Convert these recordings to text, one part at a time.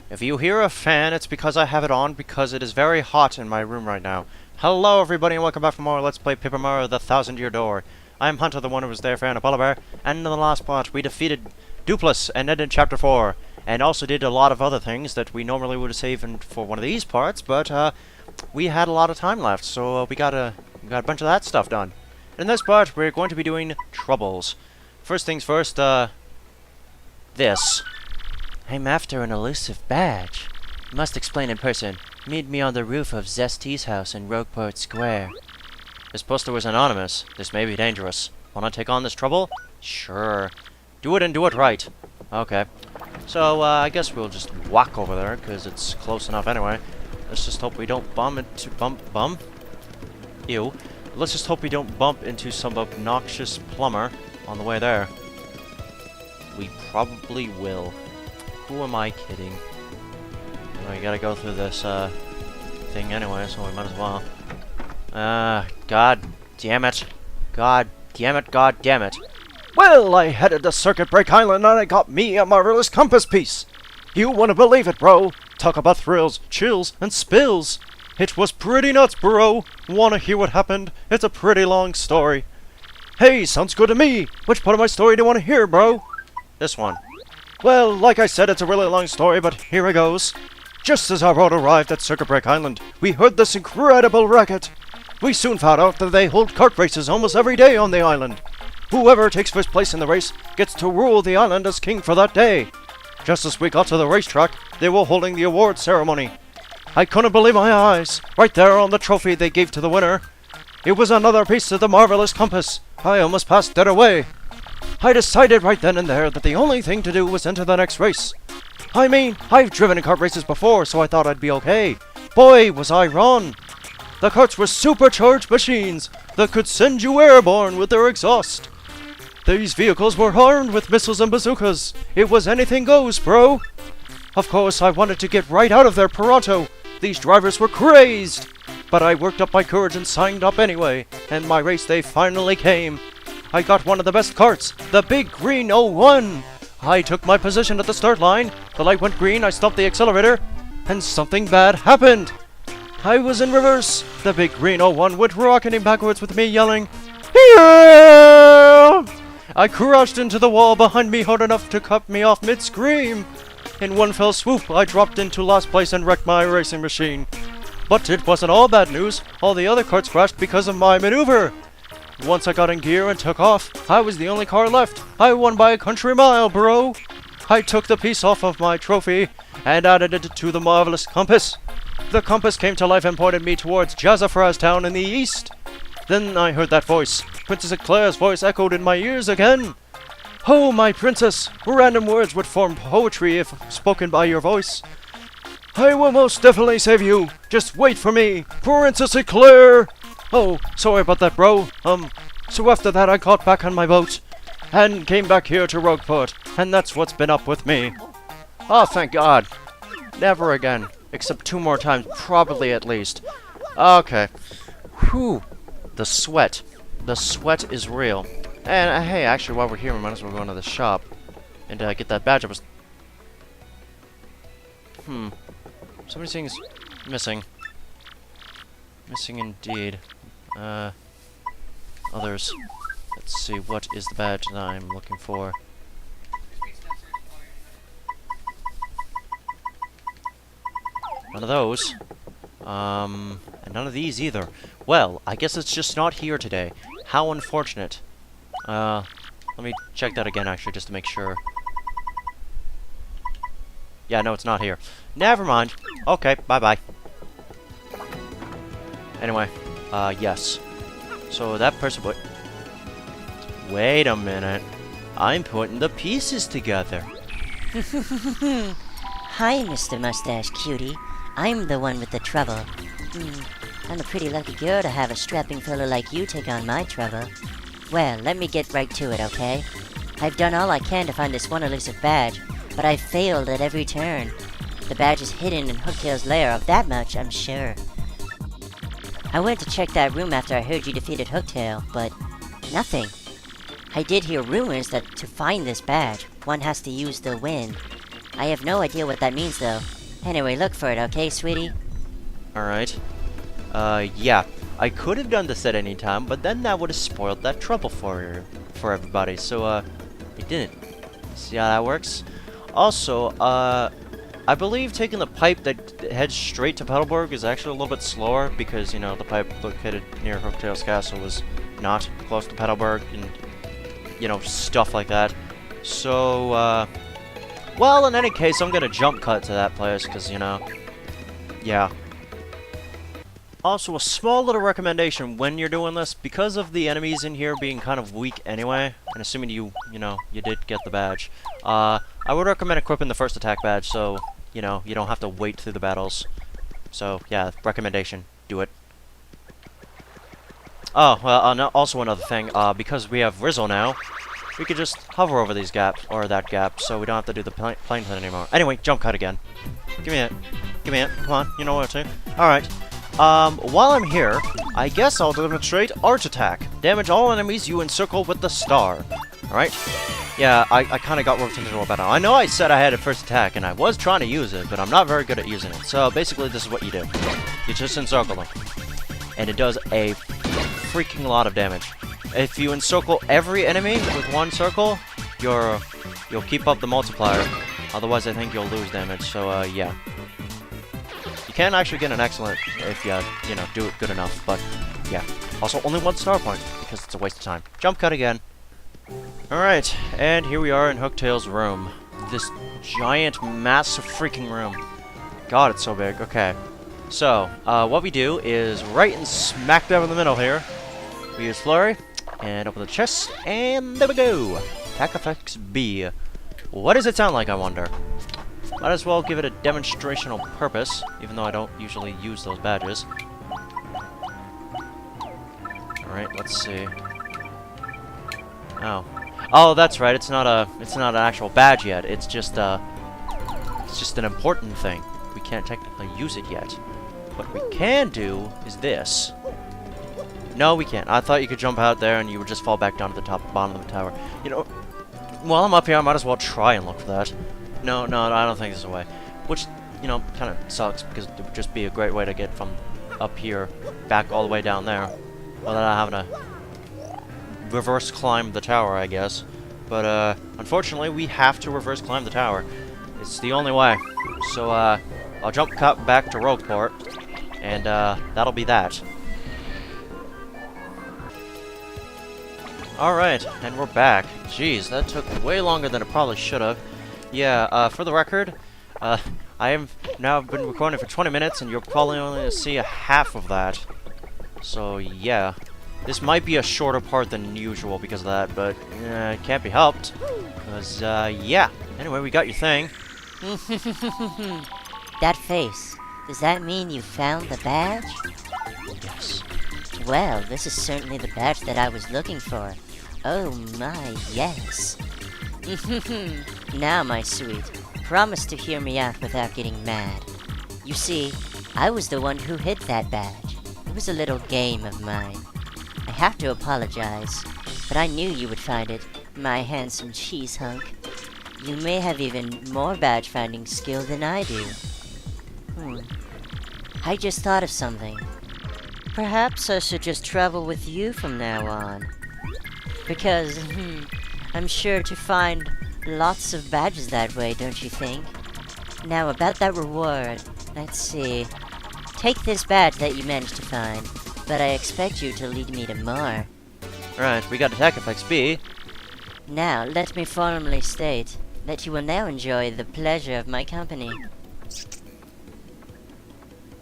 If you hear a fan, it's because I have it on because it is very hot in my room right now. Hello everybody and welcome back for more Let's Play Paper Mario The Thousand Year Door. I'm Hunter, the one who was there for Anna Polar Bear, and in the last part we defeated Dupless and ended Chapter 4, and also did a lot of other things that we normally would have saved for one of these parts, but we had a lot of time left, so we got a bunch of that stuff done. In this part, we're going to be doing Troubles. First things first, this. I'm after an elusive badge. Must explain in person. Meet me on the roof of Zesty's house in Rogueport Square. This poster was anonymous. This may be dangerous. Wanna take on this trouble? Sure. Do it and do it right. Okay. So, I guess we'll just walk over there, because it's close enough anyway. Let's just hope we don't bump? Ew. Let's just hope we don't bump into some obnoxious plumber on the way there. We probably will. Who am I kidding? Well, we gotta go through this, thing anyway, so we might as well. God damn it. God damn it, god damn it. Well, I headed to Circuit Break Island and I got me a marvelous compass piece. You wouldn't believe it, bro. Talk about thrills, chills, and spills. It was pretty nuts, bro. Wanna hear what happened? It's a pretty long story. Hey, sounds good to me. Which part of my story do you want to hear, bro? This one. Well, like I said, it's a really long story, but here it goes. Just as our boat arrived at Circuit Break Island, we heard this incredible racket. We soon found out that they hold kart races almost every day on the island. Whoever takes first place in the race gets to rule the island as king for that day. Just as we got to the racetrack, they were holding the award ceremony. I couldn't believe my eyes. Right there on the trophy they gave to the winner. It was another piece of the marvelous compass. I almost passed it away. I decided right then and there that the only thing to do was enter the next race. I mean, I've driven in kart races before, so I thought I'd be okay. Boy, was I wrong. The karts were supercharged machines that could send you airborne with their exhaust. These vehicles were armed with missiles and bazookas. It was anything goes, bro. Of course, I wanted to get right out of there pronto. These drivers were crazed. But I worked up my courage and signed up anyway, and my race day finally came. I got one of the best karts, the big green 01. I took my position at the start line. The light went green, I stopped the accelerator, and something bad happened. I was in reverse. The big green 01 went rocketing backwards with me yelling, "Yeah!" I crashed into the wall behind me hard enough to cut me off mid-scream. In one fell swoop, I dropped into last place and wrecked my racing machine. But it wasn't all bad news. All the other karts crashed because of my maneuver. Once I got in gear and took off, I was the only car left. I won by a country mile, bro. I took the piece off of my trophy and added it to the marvelous compass. The compass came to life and pointed me towards Jazzafraz Town in the east. Then I heard that voice. Princess Eclair's voice echoed in my ears again. Oh, my princess, random words would form poetry if spoken by your voice. I will most definitely save you. Just wait for me, Princess Eclair. Oh, sorry about that, bro. So after that I got back on my boat and came back here to Rogueport, and that's what's been up with me. Oh, thank God. Never again. Except 2 more times, probably at least. Okay. Whew. The sweat. The sweat is real. And, hey, actually, while we're here, we might as well go into the shop and get that badge. I was... So many things missing. Missing indeed. Others. Let's see, what is the badge that I'm looking for? None of those. And none of these either. Well, I guess it's just not here today. How unfortunate. Let me check that again, actually, just to make sure. Yeah, no, it's not here. Never mind. Okay, bye-bye. Anyway, yes. So that person put... Wait a minute. I'm putting the pieces together. Hi, Mr. Mustache Cutie. I'm the one with the trouble. I'm a pretty lucky girl to have a strapping fellow like you take on my trouble. Well, let me get right to it, okay? I've done all I can to find this one elusive badge, but I've failed at every turn. The badge is hidden in Hooktail's lair, of that much I'm sure. I went to check that room after I heard you defeated Hooktail, but nothing. I did hear rumors that to find this badge, one has to use the wind. I have no idea what that means though. Anyway, look for it, okay, sweetie? Alright. Yeah. I could have done this at any time, but then that would have spoiled that trouble for everybody. So, I didn't. See how that works? Also, I believe taking the pipe that heads straight to Petalburg is actually a little bit slower because, you know, the pipe located near Hooktail's castle was not close to Petalburg and, you know, stuff like that. So, well, in any case, I'm gonna jump cut to that place because, you know, yeah. Also, a small little recommendation when you're doing this, because of the enemies in here being kind of weak anyway, and assuming you did get the badge, I would recommend equipping the first attack badge so, you know, you don't have to wait through the battles. So, yeah, recommendation, do it. Oh, well, no, also another thing, because we have Rizzo now, we could just hover over these gaps, or that gap, so we don't have to do the plane plane anymore. Anyway, jump cut again. Give me it. Give me it. Come on, you know what to do. Alright. While I'm here, I guess I'll demonstrate Arch Attack. Damage all enemies you encircle with the star. Alright? Yeah, I kind of got roped into a battle. I know I said I had a first attack, and I was trying to use it, but I'm not very good at using it. So, basically, this is what you do. You just encircle them. And it does a freaking lot of damage. If you encircle every enemy with one circle, you'll keep up the multiplier. Otherwise, I think you'll lose damage, so, yeah. You can actually get an excellent if you know, do it good enough, but yeah. Also, only 1 star point, because it's a waste of time. Jump cut again. Alright, and here we are in Hooktail's room. This giant, massive freaking room. God, it's so big. Okay. So, what we do is right in smack dab in the middle here. We use Flurry, and open the chest, and there we go! Attack effects B. What does it sound like, I wonder? Might as well give it a demonstrational purpose, even though I don't usually use those badges. Alright, let's see. Oh. Oh, that's right, it's not an actual badge yet, it's just an important thing. We can't technically use it yet. What we can do is this. No, we can't. I thought you could jump out there and you would just fall back down to the bottom of the tower. You know, while I'm up here, I might as well try and look for that. No, I don't think there's a way. Which, you know, kind of sucks, because it would just be a great way to get from up here back all the way down there. Without having to reverse climb the tower, I guess. But, unfortunately, we have to reverse climb the tower. It's the only way. So, I'll jump cut back to Rogueport, and, that'll be that. Alright, and we're back. Jeez, that took way longer than it probably should have. Yeah, for the record, I have now been recording for 20 minutes, and you're probably only going to see a half of that. So, yeah. This might be a shorter part than usual because of that, but it can't be helped. Because, yeah. Anyway, we got your thing. That face. Does that mean you found the badge? Yes. Well, this is certainly the badge that I was looking for. Oh my, yes. Now, my sweet, promise to hear me out without getting mad. You see, I was the one who hid that badge. It was a little game of mine. I have to apologize, but I knew you would find it, my handsome cheese hunk. You may have even more badge-finding skill than I do. I just thought of something. Perhaps I should just travel with you from now on. Because, I'm sure to find lots of badges that way, don't you think? Now, about that reward, let's see. Take this badge that you managed to find, but I expect you to lead me to more. Alright, we got attack effects B. Now, let me formally state that you will now enjoy the pleasure of my company.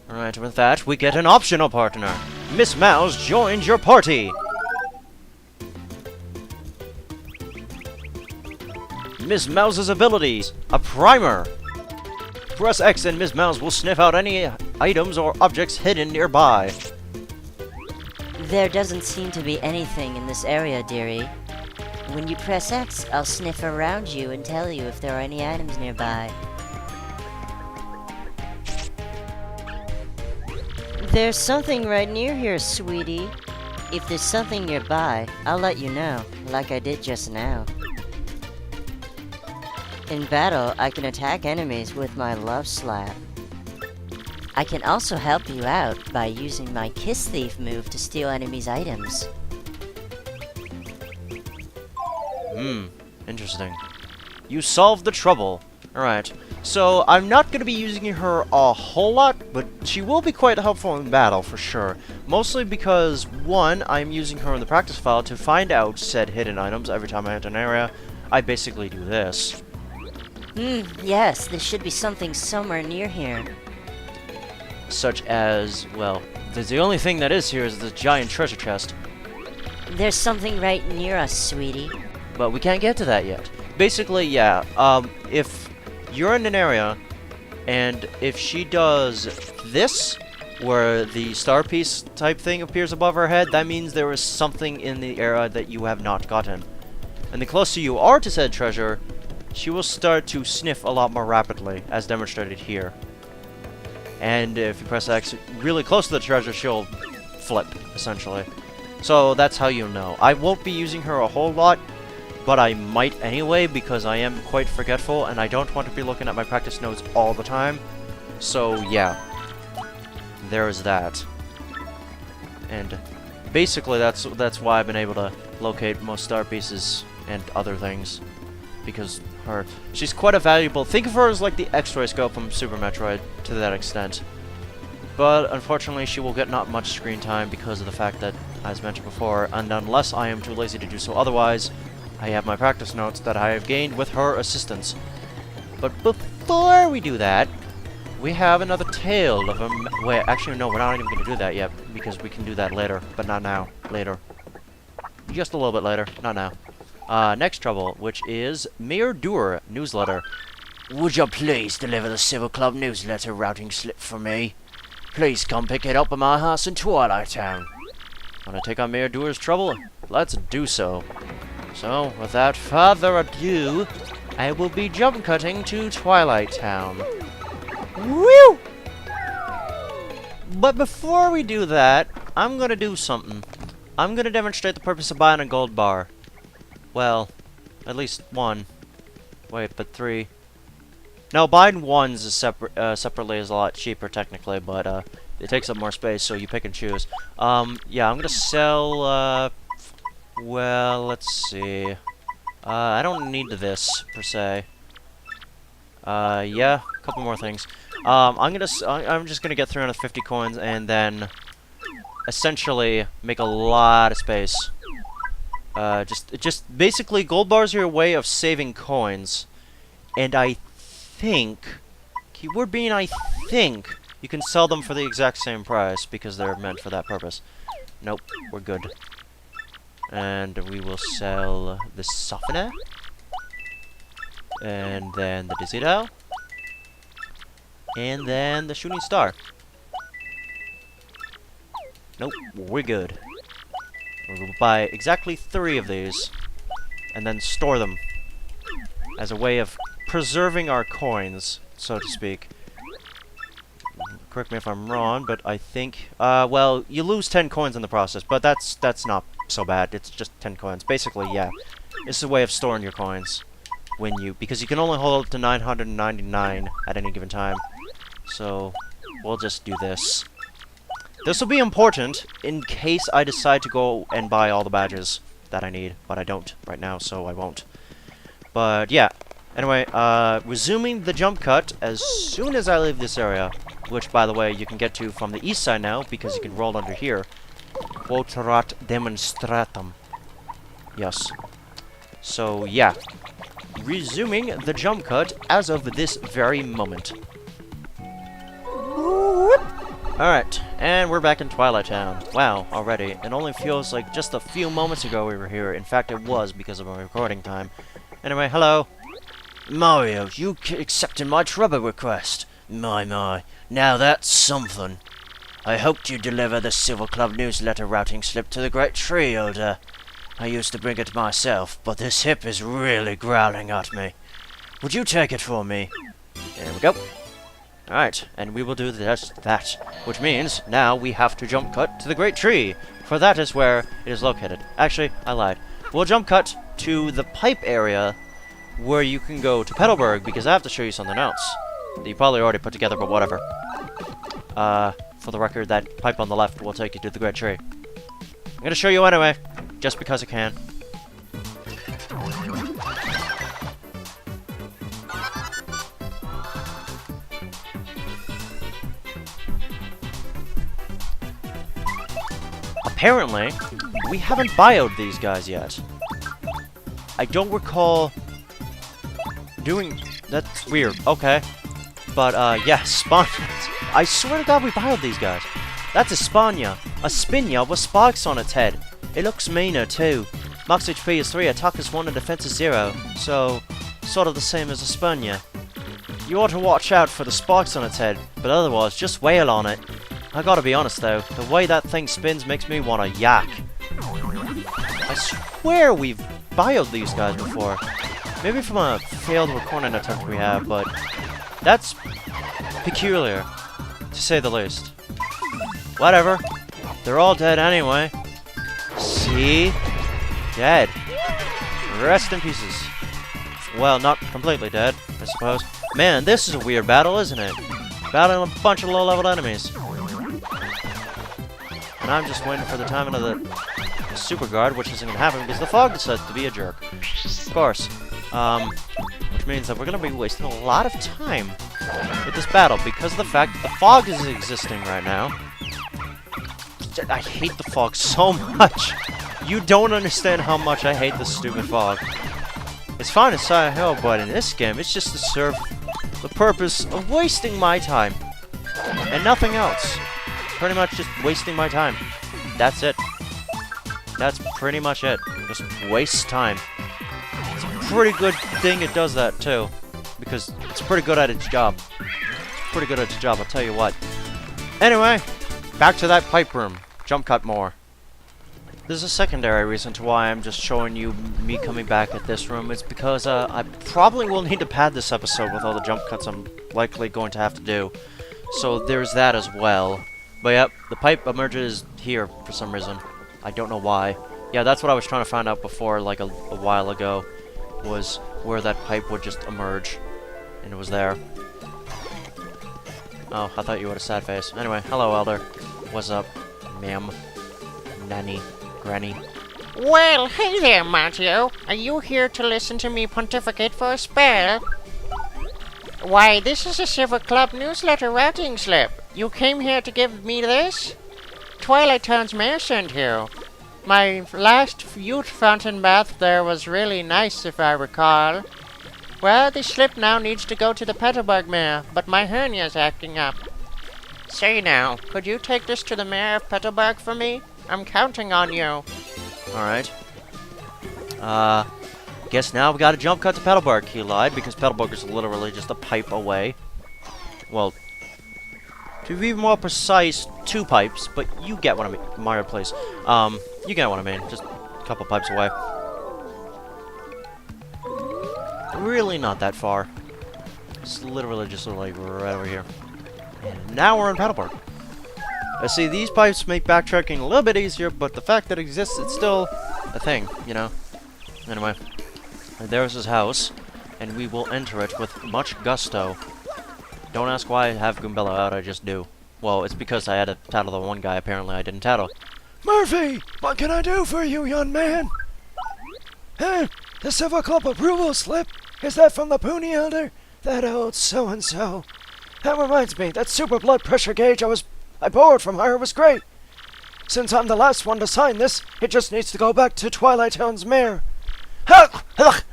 Alright, with that, we get an optional partner. Miss Mouse joins your party! Miss Mouse's abilities. A primer. Press X and Miss Mouse will sniff out any items or objects hidden nearby. There doesn't seem to be anything in this area, dearie. When you press X, I'll sniff around you and tell you if there are any items nearby. There's something right near here, sweetie. If there's something nearby, I'll let you know, like I did just now. In battle, I can attack enemies with my love slap. I can also help you out by using my Kiss Thief move to steal enemies' items. Interesting. You solved the trouble. Alright, so I'm not going to be using her a whole lot, but she will be quite helpful in battle, for sure. Mostly because, one, I'm using her in the practice file to find out said hidden items every time I enter an area. I basically do this. Yes, there should be something somewhere near here. Such as, well, the only thing that is here is the giant treasure chest. There's something right near us, sweetie. But we can't get to that yet. Basically, yeah, if you're in an area, and if she does this, where the star piece type thing appears above her head, that means there is something in the area that you have not gotten. And the closer you are to said treasure, she will start to sniff a lot more rapidly, as demonstrated here. And if you press X really close to the treasure, she'll flip, essentially. So that's how you'll know. I won't be using her a whole lot, but I might anyway, because I am quite forgetful, and I don't want to be looking at my practice notes all the time. So, yeah. There's that. And basically, that's why I've been able to locate most star pieces and other things. Because she's quite a valuable... Think of her as like the X-ray scope from Super Metroid, to that extent. But, unfortunately, she will get not much screen time because of the fact that, as mentioned before, and unless I am too lazy to do so otherwise, I have my practice notes that I have gained with her assistance. But before we do that, we have another tale of a... Wait, actually, no, we're not even going to do that yet, because we can do that later, but not now. Later. Just a little bit later, not now. Next trouble, which is Mayor Doer newsletter. Would you please deliver the Civil Club newsletter routing slip for me? Please come pick it up at my house in Twilight Town. Want to take on Mayor Doer's trouble? Let's do so. So, without further ado, I will be jump cutting to Twilight Town. Woo! But before we do that, I'm gonna do something. I'm gonna demonstrate the purpose of buying a gold bar. Well, at least one. Wait, but three. No, buying ones is separately is a lot cheaper technically, but it takes up more space, so you pick and choose. Yeah, I'm gonna sell. Well, let's see. I don't need this per se. Yeah, a couple more things. I'm just gonna get 350 coins and then essentially make a lot of space. Just basically, gold bars are your way of saving coins, and I think, keyword being I think, you can sell them for the exact same price because they're meant for that purpose. Nope, we're good. And we will sell the softener, and then the dizzy dial, and then the shooting star. Nope, we're good. We will buy exactly 3 of these, and then store them as a way of preserving our coins, so to speak. Correct me if I'm wrong, but I think, well, you lose 10 coins in the process, but that's not so bad. It's just 10 coins. Basically, yeah. It's a way of storing your coins because you can only hold up to 999 at any given time. So, we'll just do this. This will be important in case I decide to go and buy all the badges that I need, but I don't right now, so I won't. But yeah, anyway, resuming the jump cut as soon as I leave this area, which, by the way, you can get to from the east side now, because you can roll under here. Quoterat demonstratum. Yes. So, yeah. Resuming the jump cut as of this very moment. Alright, and we're back in Twilight Town. Wow, already. It only feels like just a few moments ago we were here. In fact, it was because of my recording time. Anyway, hello. Mario, you accepted my trouble request. My, now that's something. I hoped you'd deliver the Civil Club newsletter routing slip to the Great Tree Elder. I used to bring it myself, but this hip is really growling at me. Would you take it for me? There we go. Alright, and we will do just that, which means now we have to jump cut to the Great Tree, for that is where it is located. Actually, I lied. We'll jump cut to the pipe area where you can go to Petalburg, because I have to show you something else that you probably already put together, but whatever. For the record, that pipe on the left will take you to the Great Tree. I'm gonna show you anyway, just because I can. Apparently, we haven't bioed these guys yet. I don't recall doing... That's weird. Okay. But, yeah, Spaniards. I swear to God we bioed these guys. That's a Spania. A Spinia with spikes on its head. It looks meaner, too. Max HP is 3, attack is 1, and defense is 0. So, sort of the same as a Spania. You ought to watch out for the spikes on its head, but otherwise, just wail on it. I gotta be honest, though. The way that thing spins makes me want to yak. I swear we've bioed these guys before. Maybe from a failed recording attempt we have, but that's peculiar, to say the least. Whatever. They're all dead anyway. See? Dead. Rest in pieces. Well, not completely dead, I suppose. Man, this is a weird battle, isn't it? Battling a bunch of low-level enemies. And I'm just waiting for the timing of the super guard, which isn't going to happen because the fog decides to be a jerk. Of course. Which means that we're going to be wasting a lot of time with this battle because of the fact that the fog is existing right now. I hate the fog so much. You don't understand how much I hate this stupid fog. It's fine in Silent Hill, but in this game, it's just to serve the purpose of wasting my time. And nothing else. Pretty much just wasting my time. That's it. That's pretty much it. Just waste time. It's a pretty good thing it does that, too. Because it's pretty good at its job. Pretty good at its job, I'll tell you what. Anyway, back to that pipe room. Jump cut more. There's a secondary reason to why I'm just showing you me coming back at this room. It's because I probably will need to pad this episode with all the jump cuts I'm likely going to have to do. So there's that as well. But yep, the pipe emerges here for some reason. I don't know why. Yeah, that's what I was trying to find out before, like a while ago, was where that pipe would just emerge. And it was there. Oh, I thought you had a sad face. Anyway, hello, Elder. What's up, ma'am? Nanny? Granny? Well, hey there, Mario. Are you here to listen to me pontificate for a spell? Why, this is a Silver Club newsletter routing slip. You came here to give me this? Twilight Town's mayor sent you. My last youth fountain bath there was really nice, if I recall. Well, the slip now needs to go to the Petalburg mayor, but my hernia's acting up. Say now, could you take this to the mayor of Petalburg for me? I'm counting on you. Alright. Guess now we gotta jump cut to Petalburg. He lied, because Petalburg is literally just a pipe away. Well, to be more precise, 2 pipes, but you get what I mean. Mario, please. You get what I mean. Just a couple pipes away. Really not that far. It's literally just like right over here. And now we're in Petalburg. I see these pipes make backtracking a little bit easier, but the fact that it exists, it's still a thing, you know? Anyway, there's his house, and we will enter it with much gusto. Don't ask why I have Goombella out, I just do. Well, it's because I had to tattle the one guy apparently I didn't tattle. Murphy, what can I do for you, young man? Huh? The Silver Club approval slip? Is that from the Pony Elder? That old so-and-so. That reminds me, that super blood pressure gauge I borrowed from her was great. Since I'm the last one to sign this, it just needs to go back to Twilight Town's mayor. But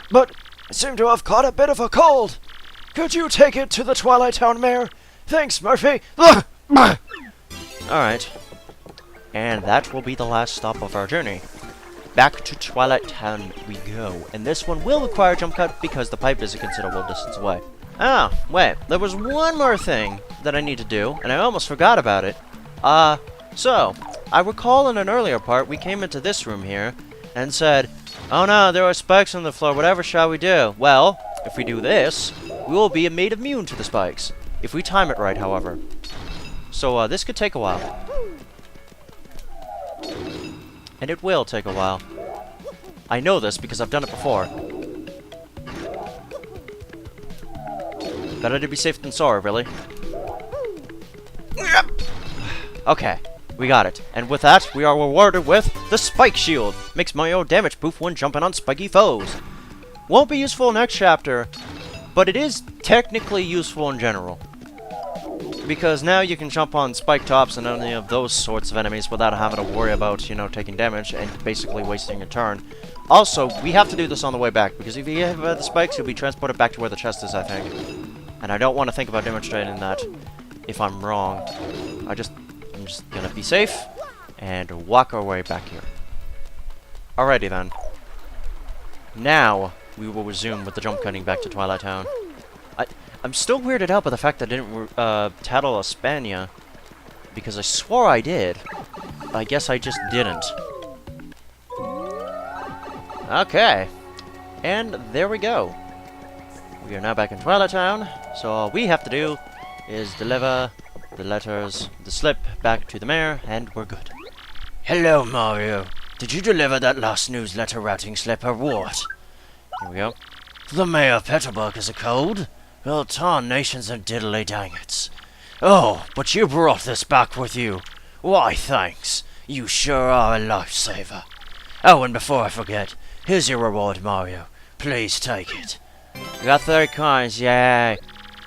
I seem to have caught a bit of a cold. Could you take it to the Twilight Town mayor? Thanks, Murphy. Alright. And that will be the last stop of our journey. Back to Twilight Town we go. And this one will require a jump cut because the pipe is a considerable distance away. Ah, wait. There was one more thing that I need to do, and I almost forgot about it. So, I recall in an earlier part, we came into this room here, and said, oh no, there are spikes on the floor, whatever shall we do? Well, if we do this, we will be made immune to the spikes. If we time it right, however. So, this could take a while. And it will take a while. I know this because I've done it before. Better to be safe than sorry, really. Okay, we got it. And with that, we are rewarded with the Spike Shield. Makes Mario damage proof when jumping on spiky foes. Won't be useful next chapter, but it is technically useful in general. Because now you can jump on spike tops and any of those sorts of enemies without having to worry about, you know, taking damage and basically wasting a turn. Also, we have to do this on the way back, because if you hit the spikes, you'll be transported back to where the chest is, I think. And I don't want to think about demonstrating that if I'm wrong. I'm just gonna be safe and walk our way back here. Alrighty then. Now, we will resume with the jump cutting back to Twilight Town. I'm still weirded out by the fact that I didn't tattle Espana, because I swore I did. I guess I just didn't. Okay. And there we go. We are now back in Twilight Town, so all we have to do is deliver the letters, the slip, back to the mayor, and we're good. Hello, Mario. Did you deliver that last newsletter routing slip or what? Here we go. The mayor of Petalburg is a cold? Well, tarnations and diddly dangits. Oh, but you brought this back with you. Why, thanks. You sure are a lifesaver. Oh, and before I forget, here's your reward, Mario. Please take it. You got 30 coins, yay!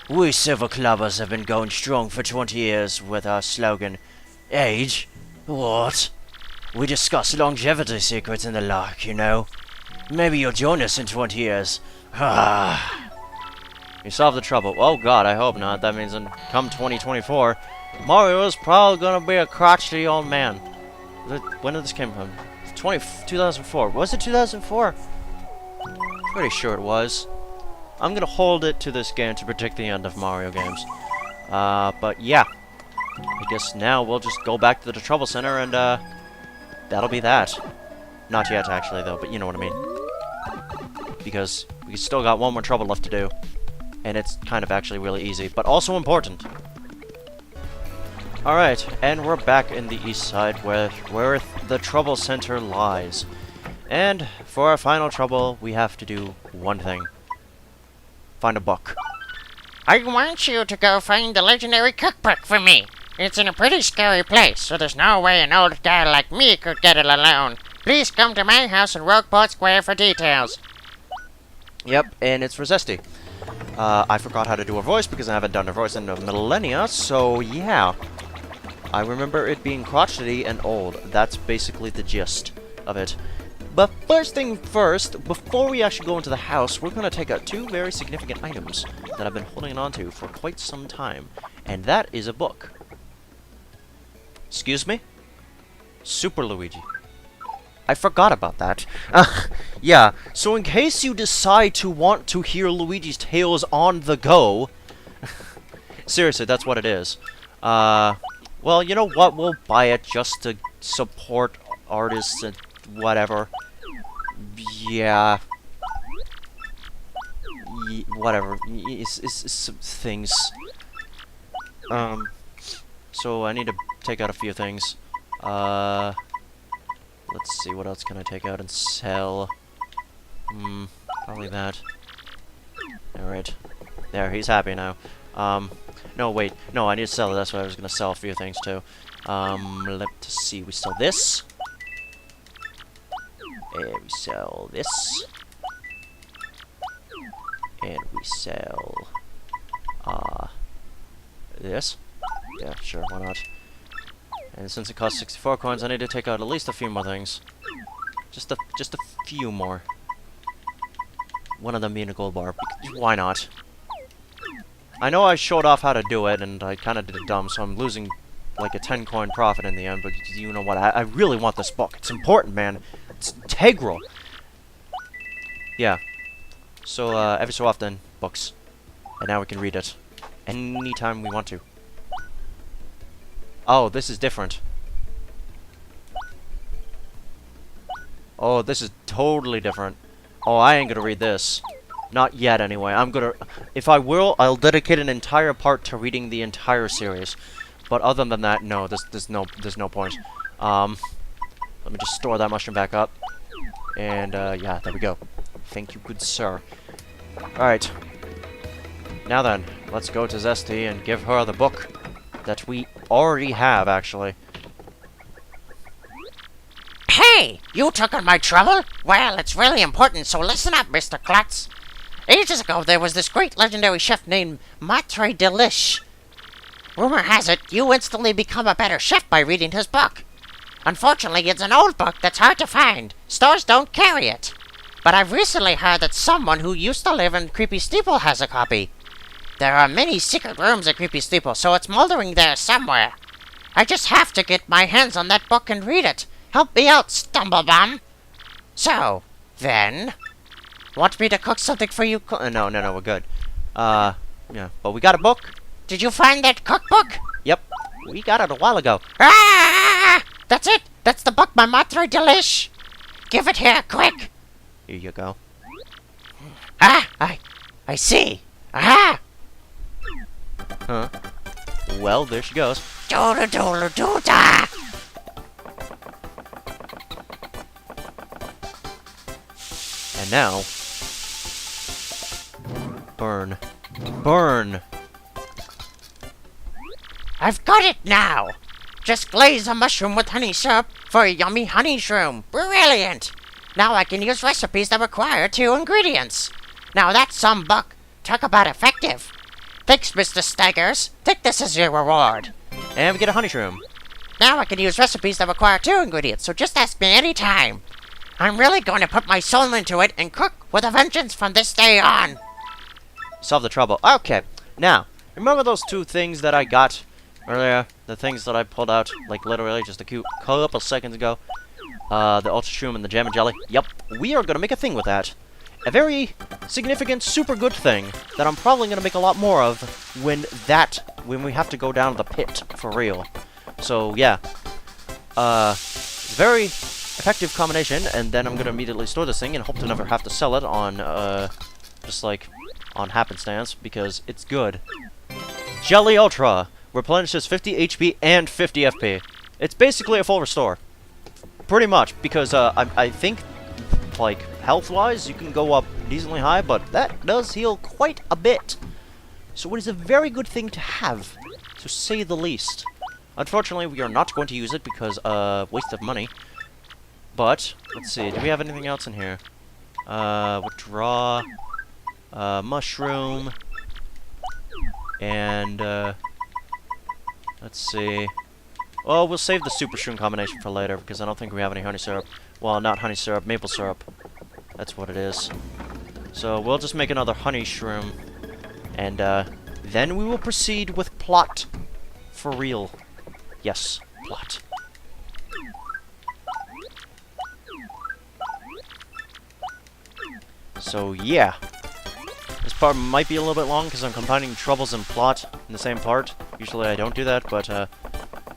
We Silver Clubbers have been going strong for 20 years with our slogan, Age? What? We discuss longevity secrets and the like, you know. Maybe you'll join us in 20 years. Ah. You solved the trouble. Oh god, I hope not. That means in come 2024, Mario is probably gonna be a crotchety old man. When did this come from? 2004. Was it 2004? Pretty sure it was. I'm gonna hold it to this game to predict the end of Mario games. But yeah. I guess now we'll just go back to the Trouble Center and, that'll be that. Not yet, actually, though, but you know what I mean. Because we still got one more trouble left to do. And it's kind of actually really easy, but also important. Alright, and we're back in the east side where the Trouble Center lies. And for our final trouble, we have to do one thing. Find a book. I want you to go find the legendary cookbook for me. It's in a pretty scary place, so there's no way an old guy like me could get it alone. Please come to my house in Rogueport Square for details. Yep, and it's for Zesty. I forgot how to do a voice because I haven't done a voice in a millennia, so yeah. I remember it being crotchety and old. That's basically the gist of it. But first thing first, before we actually go into the house, we're going to take out two very significant items that I've been holding on to for quite some time. And that is a book. Excuse me? Super Luigi. I forgot about that. Yeah, so in case you decide to want to hear Luigi's Tales on the go... Seriously, that's what it is. Well, you know what? We'll buy it just to support artists and whatever. Yeah. Whatever. It's things. So I need to take out a few things. Let's see, what else can I take out and sell? Probably that. Alright. There, he's happy now. No, wait. No, I need to sell it. That's why I was going to sell a few things, too. Let's see. We sell this. And we sell this. And we sell... this. Yeah, sure, why not? And since it costs 64 coins, I need to take out at least a few more things. Just a few more. One of them being a gold bar. Why not? I know I showed off how to do it, and I kind of did it dumb, so I'm losing like a 10 coin profit in the end, but you know what? I really want this book. It's important, man. It's integral. Yeah. So, every so often, books. And now we can read it. Anytime we want to. Oh, this is different. Oh, this is totally different. Oh, I ain't gonna read this. Not yet, anyway. I'm gonna... If I will, I'll dedicate an entire part to reading the entire series. But other than that, no, there's no point. Let me just store that mushroom back up. And, yeah, there we go. Thank you, good sir. Alright. Now then, let's go to Zesty and give her the book. that we already have, actually. Hey, you took on my trouble? Well, it's really important, so listen up, Mr. Klutz. Ages ago, there was this great legendary chef named Maitre Delish. Rumor has it, you instantly become a better chef by reading his book. Unfortunately, it's an old book that's hard to find. Stores don't carry it. But I've recently heard that someone who used to live in Creepy Steeple has a copy. There are many secret rooms at Creepy Steeple, so it's moldering there somewhere. I just have to get my hands on that book and read it. Help me out, Stumblebum. So, then... Want me to cook something for you? No, we're good. Yeah, but we got a book. Did you find that cookbook? Yep, we got it a while ago. Ah! That's it! That's the book by Maitre Delish! Give it here, quick! Here you go. Ah! I see! Aha! Huh. Well, there she goes. Doodle-doodle-doo-da! And now... Burn. Burn! I've got it now! Just glaze a mushroom with honey syrup for a yummy honey shroom. Brilliant! Now I can use recipes that require 2 ingredients. Now that's some buck. Talk about effective. Thanks, Mr. Staggers. Take this as your reward. And we get a honey shroom. Now I can use recipes that require 2 ingredients, so just ask me any time. I'm really going to put my soul into it and cook with a vengeance from this day on. Solve the trouble. Okay, now, remember those 2 things that I got earlier? The things that I pulled out, like, literally just a couple seconds ago? The Ultra Shroom and the Jam and Jelly? Yep, we are going to make a thing with that. A very significant, super good thing that I'm probably going to make a lot more of when we have to go down to the pit, for real. So, yeah. Very effective combination, and then I'm going to immediately store this thing and hope to never have to sell it on, just like, on happenstance, because it's good. Jelly Ultra replenishes 50 HP and 50 FP. It's basically a full restore. Pretty much, because, I think, like, health-wise, you can go up decently high, but that does heal quite a bit. So it is a very good thing to have, to say the least. Unfortunately, we are not going to use it because, waste of money. But, let's see, do we have anything else in here? Withdraw, mushroom, and, let's see. Oh, we'll save the super shroom combination for later, because I don't think we have any honey syrup. Well, not honey syrup, maple syrup. That's what it is. So, we'll just make another honey shroom, and, then we will proceed with plot. For real. Yes, plot. So, yeah. This part might be a little bit long, because I'm combining troubles and plot in the same part. Usually I don't do that, but,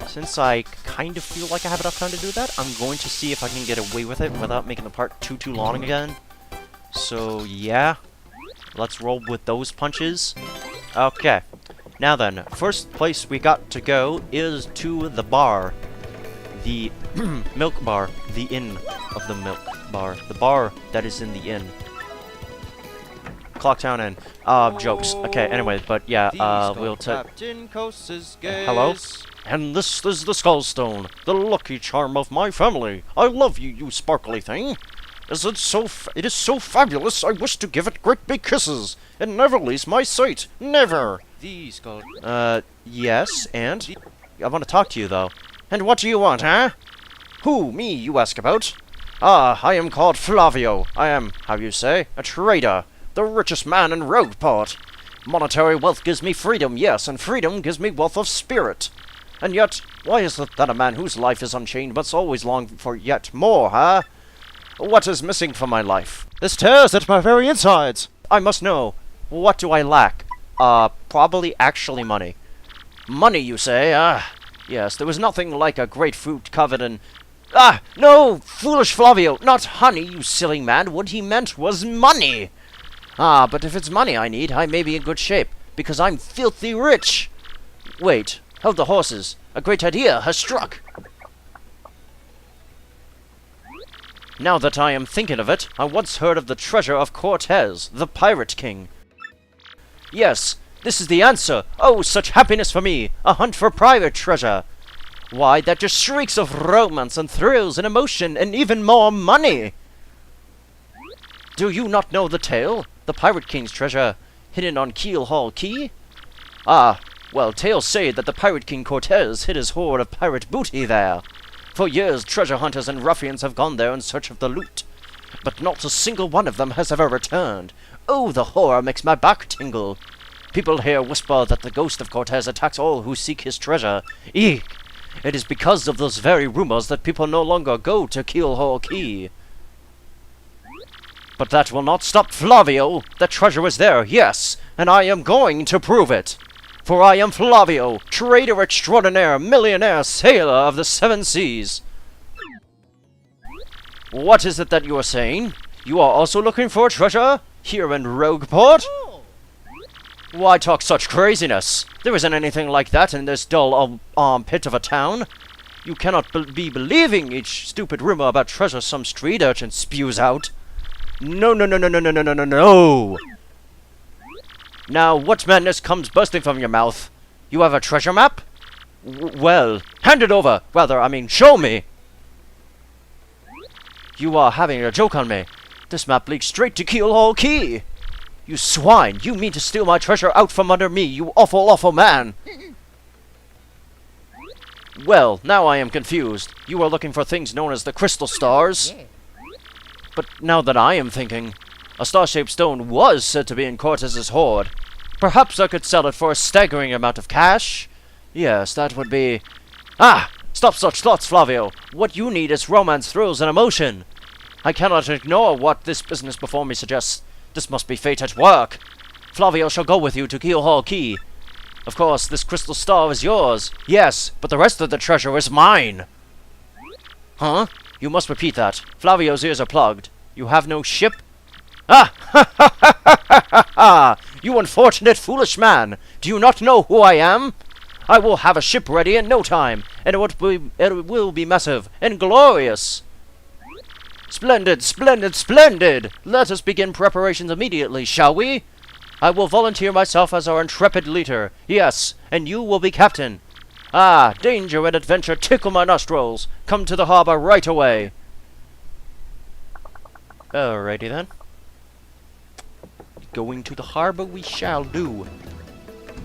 since I kind of feel like I have enough time to do that, I'm going to see if I can get away with it without making the part too long again. So, yeah. Let's roll with those punches. Okay. Now then, first place we got to go is to the bar. The milk bar. The inn of the milk bar. The bar that is in the inn. Clocktown Inn. Jokes. Okay, anyway, but yeah, we'll take... Hello? And this is the Skullstone, the lucky charm of my family. I love you, you sparkly thing. It is so fabulous, I wish to give it great big kisses. It never leaves my sight. Never. Yes, and? I want to talk to you, though. And what do you want, huh? Who, me, you ask about? Ah, I am called Flavio. I am, how you say, a trader. The richest man in Rogueport. Monetary wealth gives me freedom, yes, and freedom gives me wealth of spirit. And yet, why is it that a man whose life is unchained must always long for yet more, huh? What is missing from my life? This tears at my very insides. I must know. What do I lack? Probably actually money. Money, you say? Ah, yes, there was nothing like a great fruit covered in... Ah, no, foolish Flavio, not honey, you silly man. What he meant was money. Ah, but if it's money I need, I may be in good shape, because I'm filthy rich. Wait, hold the horses. A great idea has struck. Now that I am thinking of it, I once heard of the treasure of Cortez, the Pirate King. Yes, This is the answer! Oh, such happiness for me! A hunt for private treasure! Why, that just shrieks of romance and thrills and emotion and even more money! Do you not know the tale? The Pirate King's treasure hidden on Keel Hall Key? Ah, well, tales say that the Pirate King Cortez hid his hoard of pirate booty there. For years, treasure hunters and ruffians have gone there in search of the loot. But not a single one of them has ever returned. Oh, the horror makes my back tingle. People here whisper that the ghost of Cortez attacks all who seek his treasure. Eek! It is because of those very rumors that people no longer go to Keel Hall Key. But that will not stop Flavio. The treasure is there, yes, and I am going to prove it. For I am Flavio, trader extraordinaire, millionaire, sailor of the seven seas. What is it that you are saying? You are also looking for treasure? Here in Rogueport? Why talk such craziness? There isn't anything like that in this dull pit of a town. You cannot be believing each stupid rumor about treasure some street urchin spews out. No, no, no, no, no, no, no, no, no, no! Now, what madness comes bursting from your mouth? You have a treasure map? Well, hand it over! Rather, I mean, show me! You are having a joke on me. This map leads straight to Keel Hall Key! You swine! You mean to steal my treasure out from under me, you awful, awful man! Well, now I am confused. You are looking for things known as the crystal stars? But now that I am thinking, a star-shaped stone was said to be in Cortez's hoard. Perhaps I could sell it for a staggering amount of cash? Yes, that would be... Ah! Stop such thoughts, Flavio! What you need is romance, thrills, and emotion! I cannot ignore what this business before me suggests. This must be fate at work! Flavio shall go with you to Keel Hall Key. Of course, this crystal star is yours. Yes, but the rest of the treasure is mine! Huh? You must repeat that. Flavio's ears are plugged. You have no ship? Ah! Ha ha ha ha ha ha! You unfortunate foolish man! Do you not know who I am? I will have a ship ready in no time, and it will be massive and glorious! Splendid, splendid, splendid! Let us begin preparations immediately, shall we? I will volunteer myself as our intrepid leader. Yes, and you will be captain. Ah, danger and adventure tickle my nostrils. Come to the harbor right away. Alrighty then. Going to the harbor we shall do.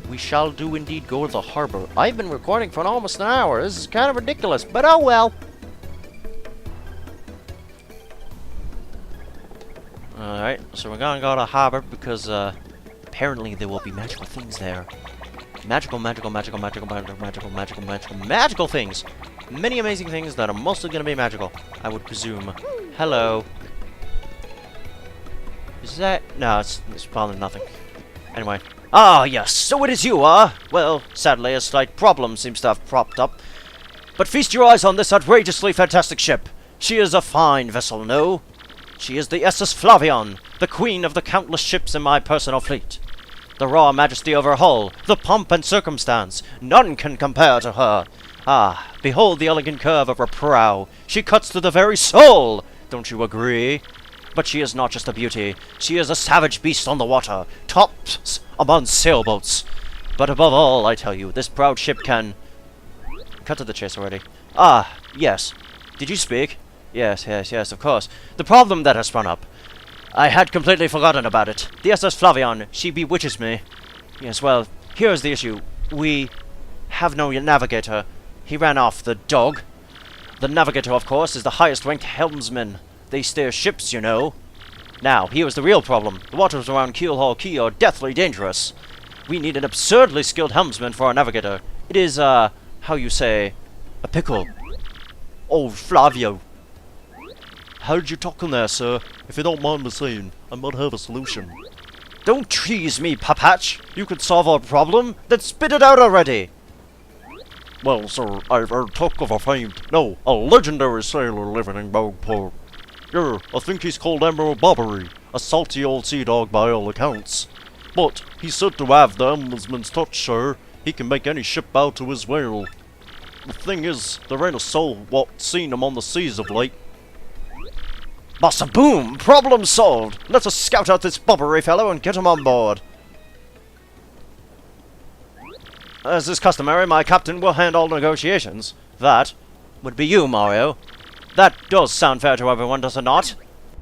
We shall do indeed go to the harbor. I've been recording for almost an hour. This is kind of ridiculous, but oh well. Alright, so we're gonna go to the harbor because apparently there will be magical things there. Magical things. Many amazing things that are mostly gonna be magical, I would presume. Hello. Is that... No, it's probably nothing. Anyway. Ah, yes, so it is you, Well, sadly, a slight problem seems to have propped up. But feast your eyes on this outrageously fantastic ship. She is a fine vessel, no? She is the SS Flavion, the queen of the countless ships in my personal fleet. The raw majesty of her hull, the pomp and circumstance, none can compare to her. Ah, behold the elegant curve of her prow. She cuts to the very soul. Don't you agree? But she is not just a beauty. She is a savage beast on the water, tops among sailboats. But above all, I tell you, this proud ship can... Cut to the chase already. Ah, yes. Did you speak? Yes, of course. The problem that has sprung up. I had completely forgotten about it. The SS Flavion, she bewitches me. Yes, well, here's the issue. We have no navigator. He ran off, the dog. The navigator, of course, is the highest-ranked helmsman. They steer ships, you know. Now, here's the real problem. The waters around Keel Hall Key are deathly dangerous. We need an absurdly skilled helmsman for our navigator. It is, how you say, a pickle. Oh, Flavio. How did you talk in there, sir? If you don't mind me saying, I might have a solution. Don't tease me, Papatch. You could solve our problem. Then spit it out already. Well, sir, I've heard talk of a legendary sailor living in Rogueport. Yeah, I think he's called Emerald Bobbery, a salty old sea dog by all accounts. But he's said to have the helmsman's touch, sir. He can make any ship bow to his will. The thing is, there ain't a soul what's seen him on the seas of late. Bossa boom! Problem solved! Let us scout out this Bobbery fellow and get him on board. As is customary, my captain will handle negotiations. That would be you, Mario. That does sound fair to everyone, does it not?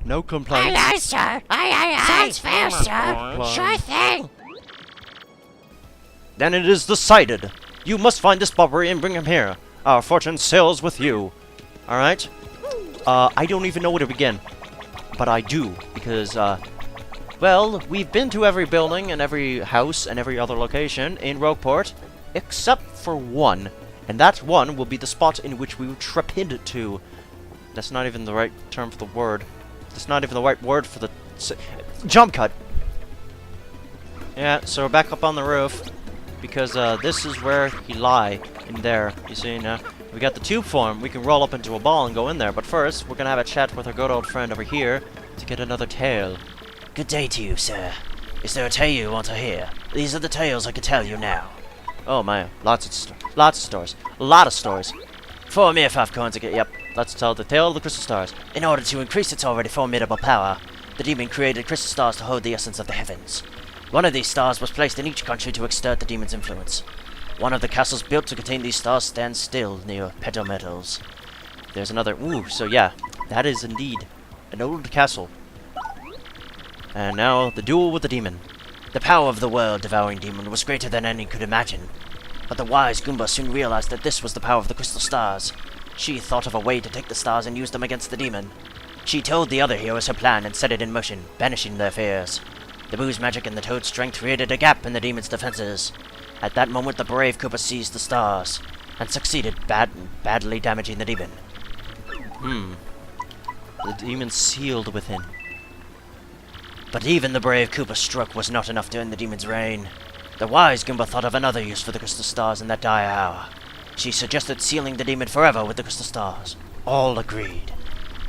No complaints. Aye, sir. Aye. Sounds fair, sir. Sure thing. Then it is decided. You must find this Bobbery and bring him here. Our fortune sails with you. Alright? I don't even know where to begin. But I do, because, well, we've been to every building and every house and every other location in Rogueport, except for one. And that one will be the spot in which we will trepid to. That's not even the right term for the word. That's not even the right word for the... jump cut! Yeah, so we're back up on the roof. Because this is where he lie, in there. You see, now we got the tube form. We can roll up into a ball and go in there. But first, we're gonna have a chat with our good old friend over here to get another tale. Good day to you, sir. Is there a tale you want to hear? These are the tales I can tell you now. Oh man, lots of stories. A lot of stories. 4 mere 5 coins to get. Yep, let's tell the tale of the crystal stars. In order to increase its already formidable power, the demon created crystal stars to hold the essence of the heavens. One of these stars was placed in each country to exert the demon's influence. One of the castles built to contain these stars stands still near Pedometals. There's another. Ooh, so yeah, that is indeed an old castle. And now the duel with the demon. The power of the world-devouring demon was greater than any could imagine. But the wise Goomba soon realized that this was the power of the crystal stars. She thought of a way to take the stars and use them against the demon. She told the other heroes her plan and set it in motion, banishing their fears. The Boo's magic and the Toad's strength created a gap in the demon's defenses. At that moment, the brave Koopa seized the stars and succeeded badly damaging the demon. The demon sealed within. But even the brave Koopa's stroke was not enough to end the demon's reign. The wise Goomba thought of another use for the crystal stars in that dire hour. She suggested sealing the demon forever with the crystal stars. All agreed.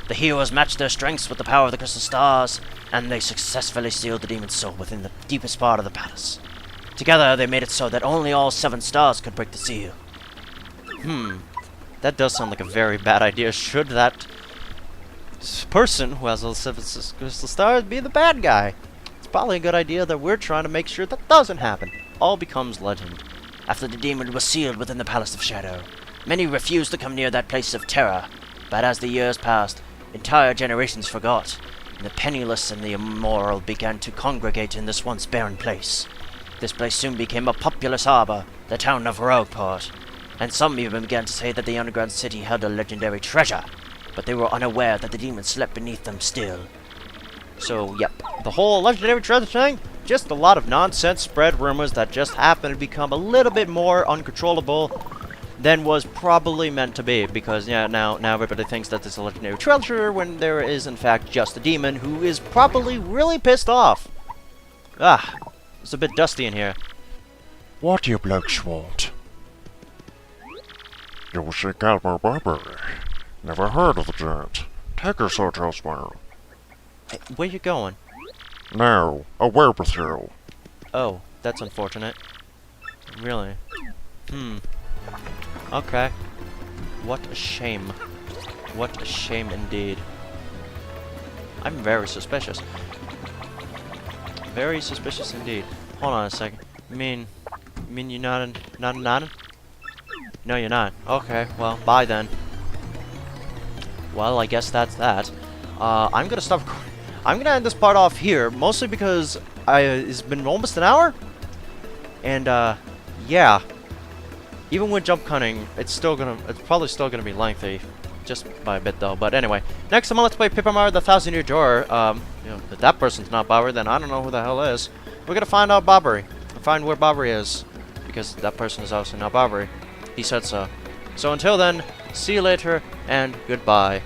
The heroes matched their strengths with the power of the crystal stars, and they successfully sealed the demon's soul within the deepest part of the palace. Together, they made it so that only all 7 stars could break the seal. That does sound like a very bad idea. Should that person who has all 7 crystal stars be the bad guy? It's probably a good idea that we're trying to make sure that doesn't happen. All becomes legend. After the demon was sealed within the Palace of Shadow, many refused to come near that place of terror. But as the years passed, entire generations forgot, and the penniless and the immoral began to congregate in this once barren place. This place soon became a populous harbor, the town of Rogueport, and some even began to say that the underground city held a legendary treasure, but they were unaware that the demon slept beneath them still. So, yep, the whole legendary treasure thing, just a lot of nonsense spread rumors that just happened to become a little bit more uncontrollable than was probably meant to be, because yeah, now everybody thinks that it's a legendary treasure when there is in fact just a demon who is probably really pissed off. It's a bit dusty in here. What do you blokes want? You'll see Calmer Barbary. Never heard of the gent. Take her so elsewhere. Hey, where you going? Now, away with you. Oh, that's unfortunate. Really? Okay. What a shame. What a shame indeed. I'm very suspicious. Very suspicious indeed. Hold on a second. You mean you're not nodding? No, you're not. Okay, well, bye then. Well, I guess that's that. I'm gonna stop recording. I'm gonna end this part off here, mostly because it's been almost an hour, and yeah. Even with jump cutting, it's probably still gonna be lengthy, just by a bit though. But anyway, next time on Let's Play Paper Mario: The Thousand-Year Door. You know, if that person's not Bobbery, then I don't know who the hell is. We're gonna find out Bobbery, find where Bobbery is, because that person is obviously not Bobbery. He said so. So until then, see you later, and goodbye.